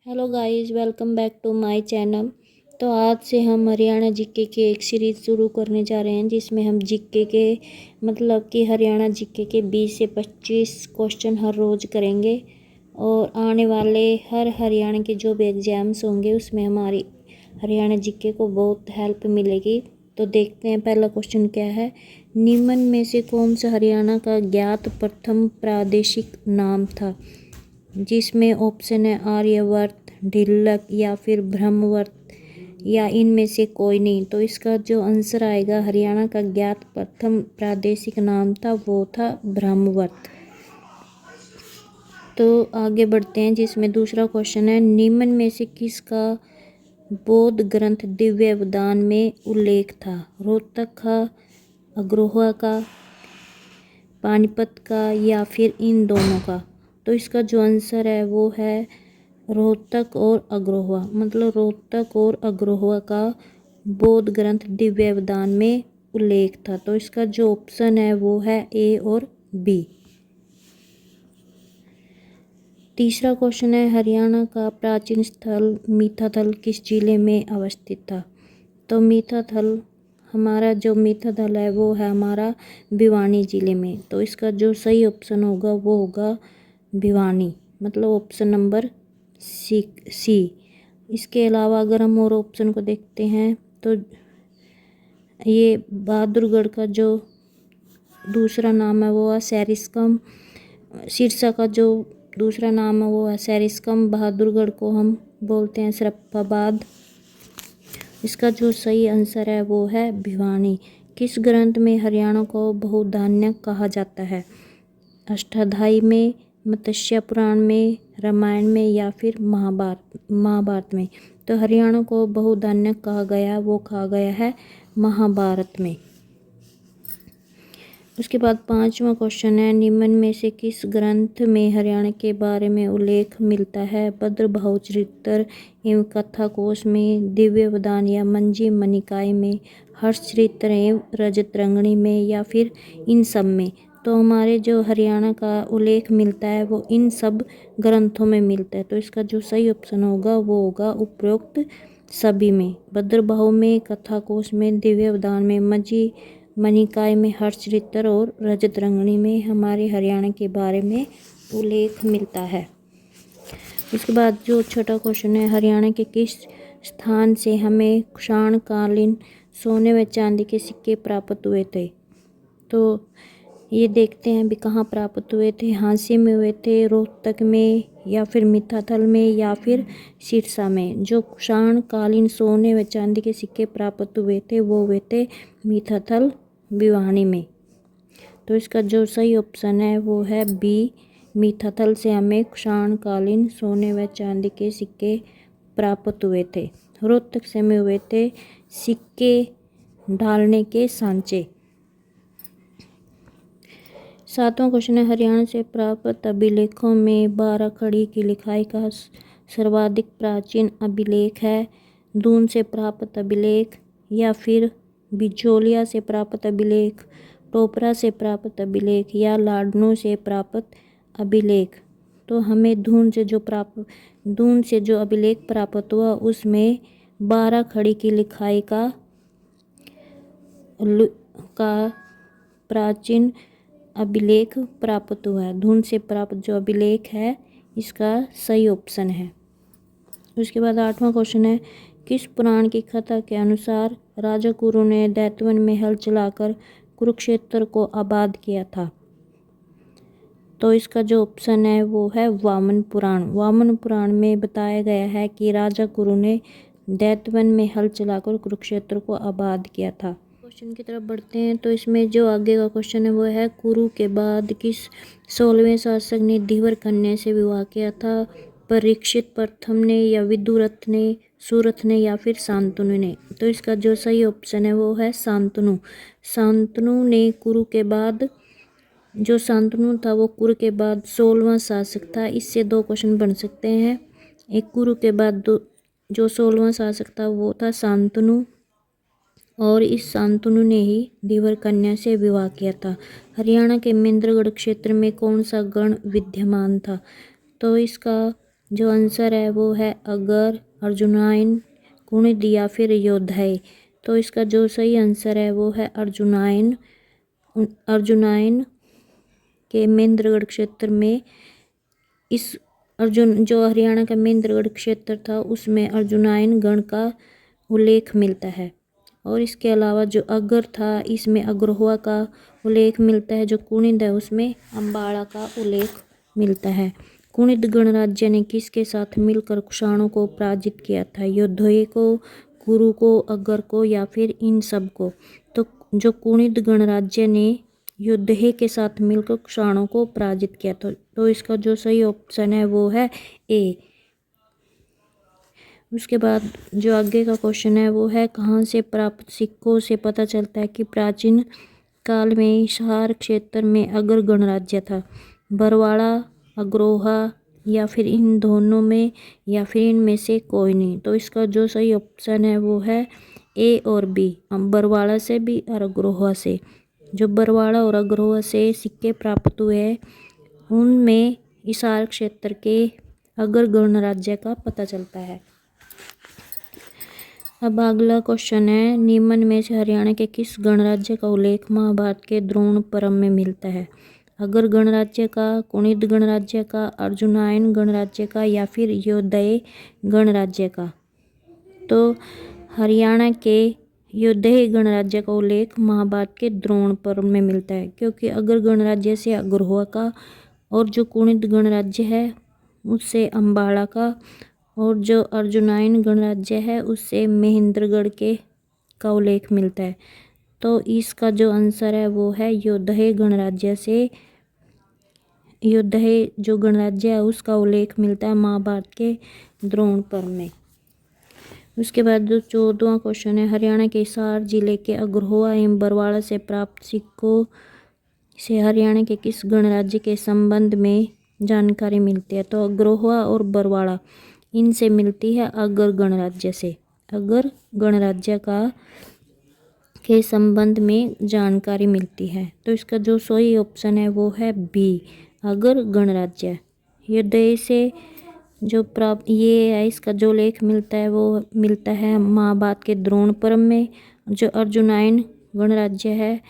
Hello guys, welcome back to my channel. तो आज से हम हरियाणा जीके के एक सीरीज़ शुरू करने जा रहे हैं जिसमें हम जीके के मतलब कि हरियाणा जीके के 20 से 25 क्वेश्चन हर रोज़ करेंगे। और आने वाले हर हरियाणा के जो भी एग्ज़ाम्स होंगे उसमें हमारी हरियाणा जीके को बहुत हेल्प मिलेगी। तो देखते हैं पहला क्वेश्चन क्या है। निम्न में से कौन सा हरियाणा का ज्ञात प्रथम प्रादेशिक नाम था, जिसमें ऑप्शन है आर्यवर्त, ढिल्लक या फिर ब्रह्मवर्त या इनमें से कोई नहीं। तो इसका जो आंसर आएगा, हरियाणा का ज्ञात प्रथम प्रादेशिक नाम था वो था ब्रह्मवर्त। तो आगे बढ़ते हैं जिसमें दूसरा क्वेश्चन है, निम्न में से किसका बौद्ध ग्रंथ दिव्य अवदान में उल्लेख था, रोहतक का, अग्रोहा का, पानीपत का या फिर इन दोनों का। तो इसका जो आंसर है वो है रोहतक और अग्रोहा, मतलब रोहतक और अग्रोहा का बौद्ध ग्रंथ दिव्य अवदान में उल्लेख था। तो इसका जो ऑप्शन है वो है ए और बी। तीसरा क्वेश्चन है, हरियाणा का प्राचीन स्थल मीठाथल किस जिले में अवस्थित था। तो मीठाथल, हमारा जो मीठाथल है वो है हमारा भिवानी ज़िले में। तो इसका जो सही ऑप्शन होगा वो होगा भिवानी, मतलब ऑप्शन नंबर सी। इसके अलावा अगर हम और ऑप्शन को देखते हैं तो ये बहादुरगढ़ का जो दूसरा नाम है वो है सैरिस्कम, सिरसा का जो दूसरा नाम है वो है सैरिस्कम, बहादुरगढ़ को हम बोलते हैं सरप्पाबाद। इसका जो सही आंसर है वो है भिवानी। किस ग्रंथ में हरियाणा को बहुधान्य कहा जाता है, अष्टाध्यायी में, मत्स्य पुराण में, रामायण में या फिर महाभारत में। तो हरियाणा को बहुधान्य कहा गया, वो कहा गया है महाभारत में। उसके बाद पांचवा क्वेश्चन है, निम्न में से किस ग्रंथ में हरियाणा के बारे में उल्लेख मिलता है, भद्रबाहु चरित्र एवं कथा कोश में, दिव्य अवदान या मंजीम निकाय में, हर्ष चरित्र एवं रजतरंगिणी में या फिर इन सब में। तो हमारे जो हरियाणा का उल्लेख मिलता है वो इन सब ग्रंथों में मिलता है। तो इसका जो सही ऑप्शन होगा वो होगा उपरोक्त सभी में, भद्रबाहु में, कथा कोश में, दिव्य अवदान में, मंजी मनिकाय में, हर्षचरित्र और रजतरंगिणी में हमारे हरियाणा के बारे में उल्लेख मिलता है। उसके बाद जो छोटा क्वेश्चन है, हरियाणा के किस स्थान से हमें कुषाणकालीन सोने व चांदी के सिक्के प्राप्त हुए थे। तो ये देखते हैं भी कहाँ प्राप्त हुए थे, हांसी में हुए थे, रोहतक में या फिर मीठाथल में या फिर सिरसा में। जो कुषाणकालीन सोने व चांदी के सिक्के प्राप्त हुए थे वो हुए थे मीठाथल भिवानी में। तो इसका जो सही ऑप्शन है वो है बी, मीठाथल से हमें कुषाणकालीन सोने व चांदी के सिक्के प्राप्त हुए थे। रोहतक से हमें हुए थे सिक्के ढालने के सांचे। सातवां क्वेश्चन है, हरियाणा से प्राप्त अभिलेखों में बाराखड़ी की लिखाई का सर्वाधिक प्राचीन अभिलेख है, दून से प्राप्त अभिलेख या फिर बिचौलिया से प्राप्त अभिलेख, टोपरा से प्राप्त अभिलेख या लाडनू से प्राप्त अभिलेख। तो हमें दून से जो अभिलेख प्राप्त हुआ उसमें बाराखड़ी की लिखाई का प्राचीन अभिलेख प्राप्त हुआ है। धुन से प्राप्त जो अभिलेख है इसका सही ऑप्शन है। उसके बाद आठवां क्वेश्चन है, किस पुराण की कथा के अनुसार राजा कुरु ने दैत्यवन में हल चलाकर कुरुक्षेत्र को आबाद किया था। तो इसका जो ऑप्शन है वो है वामन पुराण। वामन पुराण में बताया गया है कि राजा कुरु ने दैत्यवन में हल चलाकर कुरुक्षेत्र को आबाद किया था। क्वेश्चन की तरफ बढ़ते हैं। तो इसमें जो आगे का क्वेश्चन है वो है, कुरु के बाद किस 16वें शासक ने धीवर कन्या से विवाह किया था, परीक्षित प्रथम ने या विदुरथ ने, सूरथ ने या फिर शांतनु ने। तो इसका जो सही ऑप्शन है वो है शांतनु। शांतनु ने कुरु के बाद, जो शांतनु था वो कुरु के बाद 16वां शासक था। इससे दो क्वेश्चन बन सकते हैं, एक कुरु के बाद जो 16वां शासक था वो था शांतनु, और इस शांतनु ने ही धीवर कन्या से विवाह किया था। हरियाणा के महेंद्रगढ़ क्षेत्र में कौन सा गण विद्यमान था। तो इसका जो आंसर है वो है अगर, अर्जुनाइन, कुणिद या फिर योद्धाई। तो इसका जो सही आंसर है वो है अर्जुनाइन। अर्जुनाइन के महेंद्रगढ़ क्षेत्र में इस अर्जुन जो हरियाणा का महेंद्रगढ़ क्षेत्र था उसमें अर्जुनाइन गण का उल्लेख मिलता है। और इसके अलावा जो अगर था इसमें अग्रहोआ का उल्लेख मिलता है। जो कुणिद है उसमें अम्बाड़ा का उल्लेख मिलता है। कुणिद गणराज्य ने किसके साथ मिलकर कुषाणों को पराजित किया था? योद्धे को, कुरु को, अगर को या फिर इन सब को? तो जो कुणिद गणराज्य ने योद्धे के साथ मिलकर कुषाणों को पराजित किया तो इसका जो सही ऑप्शन है वो है ए। उसके बाद जो आगे का क्वेश्चन है वो है कहाँ से प्राप्त सिक्कों से पता चलता है कि प्राचीन काल में हिसार क्षेत्र में अगर गणराज्य था? बरवाड़ा, अग्रोहा या फिर इन दोनों में या फिर इनमें से कोई नहीं? तो इसका जो सही ऑप्शन है वो है ए और बी, बरवाड़ा से भी और अग्रोहा से। जो बरवाड़ा और अग्रोहा से सिक्के प्राप्त हुए उनमें हिसार क्षेत्र के अगर गणराज्य का पता चलता है। अब अगला क्वेश्चन है निम्न में से हरियाणा के किस गणराज्य का उल्लेख महाभारत के द्रोण पर्व में मिलता है? अगर गणराज्य का, कुणिद गणराज्य का, अर्जुनाइन गणराज्य का या फिर योद्धे गणराज्य का? तो हरियाणा के योद्धे गणराज्य का उल्लेख महाभारत के द्रोण पर्व में मिलता है, क्योंकि अगर गणराज्य से अग्रहोआ का और जो कुणिद गणराज्य है उससे अम्बाड़ा का और जो अर्जुनाइन गणराज्य है उससे महेंद्रगढ़ के का उल्लेख मिलता है। तो इसका जो आंसर है वो है योद्धे गणराज्य से, योद्धे जो गणराज्य है उसका उल्लेख मिलता है महाभारत के द्रोण पर्व में। उसके बाद जो 14वां क्वेश्चन है हरियाणा के हिसार जिले के अग्रहोआ एवं बरवाड़ा से प्राप्त सिक्कों से हरियाणा के किस गणराज्य के संबंध में जानकारी मिलती है? तो अग्रहोआ और बरवाड़ा इनसे मिलती है अगर गणराज्य से। अगर गणराज्य का के संबंध में जानकारी मिलती है। तो इसका जो सही ऑप्शन है वो है बी, अगर गणराज्य। योद्धे से जो प्राप्त ये है इसका जो लेख मिलता है वो मिलता है महाभारत के द्रोण पर्व में। जो अर्जुनाइन गणराज्य है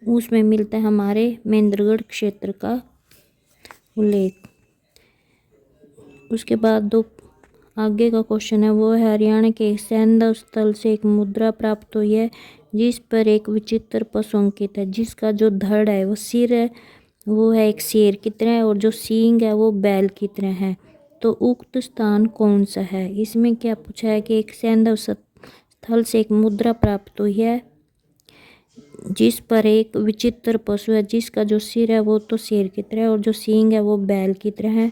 उसमें मिलता है हमारे महेंद्रगढ़ क्षेत्र का उल्लेख। उसके बाद दो आगे का क्वेश्चन है वो है हरियाणा के सैंधव स्थल से एक मुद्रा प्राप्त हुई है जिस पर एक विचित्र पशु अंकित है, जिसका जो धड़ है वो सिर है वो है एक शेर की तरह है और जो सींग है वो बैल की तरह है। तो उक्त स्थान कौन सा है? इसमें क्या पूछा है कि एक सैंधव स्थल से एक मुद्रा प्राप्त हुई है जिस पर एक विचित्र पशु है जिसका जो सिर है वो तो शेर की तरह है और जो सींग है वो बैल की तरह है।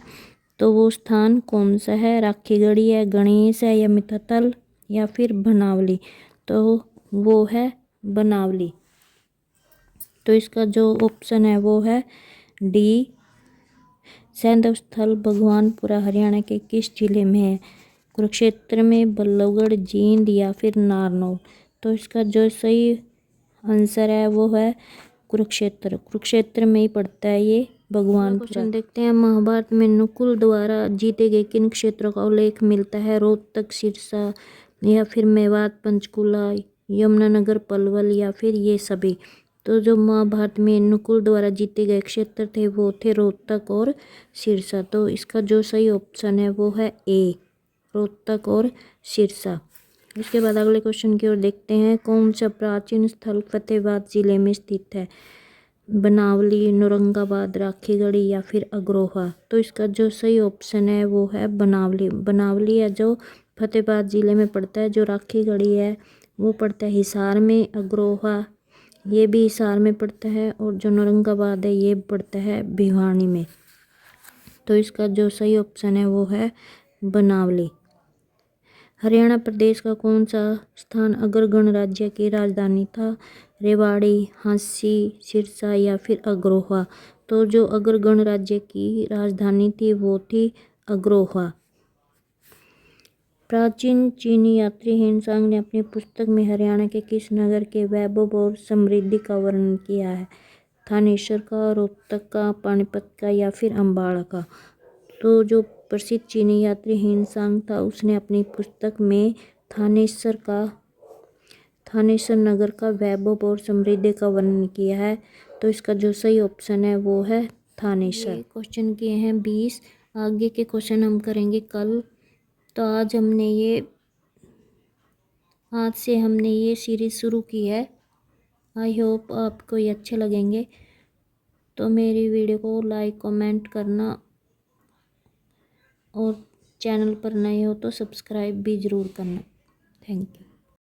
तो वो स्थान कौन सा है? राखीगढ़ी है, गणेश है या मिताथल या फिर बनावली? तो वो है बनावली। तो इसका जो ऑप्शन है वो है डी, सैंधव स्थल भगवानपुरा हरियाणा के किस जिले में है? कुरुक्षेत्र में, बल्लभगढ़, जींद या फिर नारनौल? तो इसका जो सही आंसर है वो है कुरुक्षेत्र। कुरुक्षेत्र में ही पड़ता है ये भगवानपुरा। देखते हैं महाभारत में नकुल द्वारा जीते गए किन क्षेत्रों का उल्लेख मिलता है? रोहतक, सिरसा या फिर मेवात, पंचकुला, यमुनानगर, पलवल या फिर ये सभी? तो जो महाभारत में नकुल द्वारा जीते गए क्षेत्र थे वो थे रोहतक और सिरसा। तो इसका जो सही ऑप्शन है वो है ए, रोहतक और सिरसा। इसके बाद अगले क्वेश्चन की ओर देखते हैं कौन सा प्राचीन स्थल फतेहाबाद जिले में स्थित है? बनावली, नौरंगाबाद, राखीगढ़ी या फिर अग्रोहा? तो इसका जो सही ऑप्शन है वो है बनावली। बनावली है जो फतेहाबाद जिले में पड़ता है। जो राखीगढ़ी है वो पड़ता है हिसार में, अग्रोहा ये भी हिसार में पड़ता है और जो नौरंगाबाद है ये पड़ता है भिवानी में। तो इसका जो सही ऑप्शन है वो है बनावली। हरियाणा प्रदेश का कौन सा स्थान अगर गणराज्य की राजधानी था? रेवाड़ी, हांसी, सिरसा या फिर अग्रोहा? तो जो अगर गणराज्य की राजधानी थी वो थी अग्रोहा। प्राचीन चीनी यात्री हेनसांग ने अपनी पुस्तक में हरियाणा के किस नगर के वैभव और समृद्धि का वर्णन किया है? थानेश्वर का, रोहतक का, पानीपत का या फिर अम्बाड़ा का? तो जो प्रसिद्ध चीनी यात्री हिनसांग था। उसने अपनी पुस्तक में थानेसर नगर का वैभव और समृद्धि का वर्णन किया है। तो इसका जो सही ऑप्शन है वो है थानेसर। क्वेश्चन किए हैं 20। आगे के क्वेश्चन हम करेंगे कल। तो आज से हमने ये सीरीज़ शुरू की है। आई होप आपको ये अच्छे लगेंगे। तो मेरी वीडियो को लाइक कमेंट करना और चैनल पर नए हो तो सब्सक्राइब भी ज़रूर करना। Thank you.